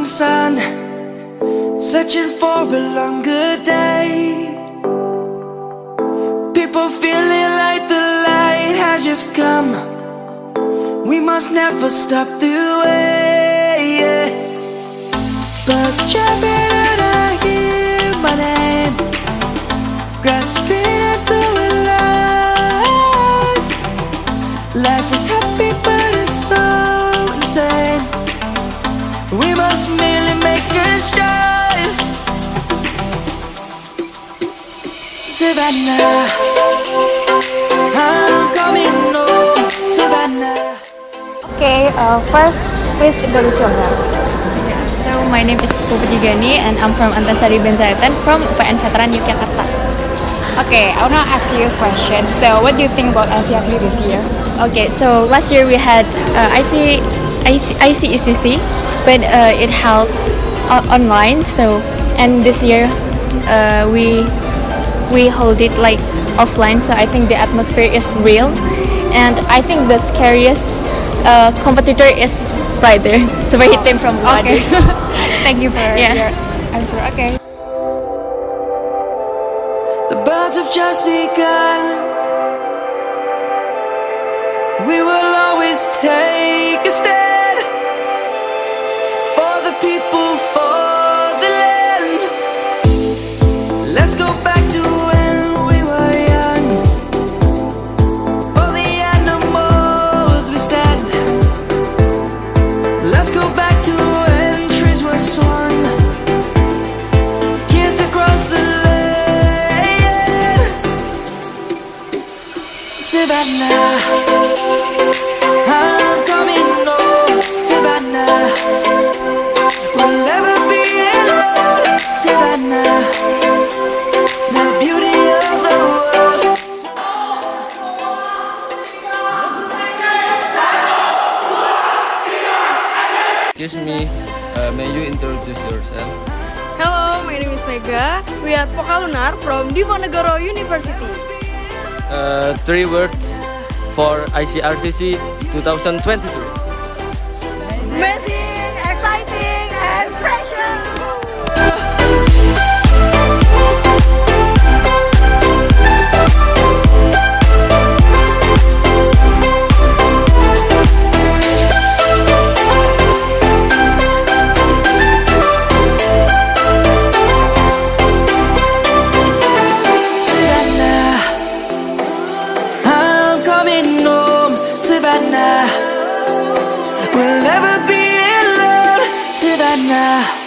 morning sun, searching for a longer day. People feeling like the light has just come. We must never stop the way. Birds chirping and I hear my name, grasping into a life. Life is happy but it's so insane. We must merely make a start. Savannah, I'm coming home. Savannah. Okay, first please introduce yourself. So my name is Pupati Gani and I'm from Antasari Benzaitan from UPN Veteran Yogyakarta. Okay, I wanna ask you a question. So, what do you think about ICRCC this year? Okay, so last year we had ICECC, but it held online. So and this year we hold it like offline. So I think the atmosphere is real, and I think the scariest competitor is Rider. So he came from Rider. Okay. Thank you for your answer. Okay. The birds have just begun. We will always take a stand for the people, for the land. Let's go back to when we were young. For the animals we stand. Let's go back to when trees were swung. Kids across the Savannah, I'm coming home. Savannah, we'll never be alone. Savannah, the beauty of the world. Excuse me, may you introduce yourself? Hello, my name is Mega. We are Pokalunar from Diponegoro University. 3 words for ICRCC 2023. Amazing, exciting, and special! Savannah, we'll never be alone. Savannah.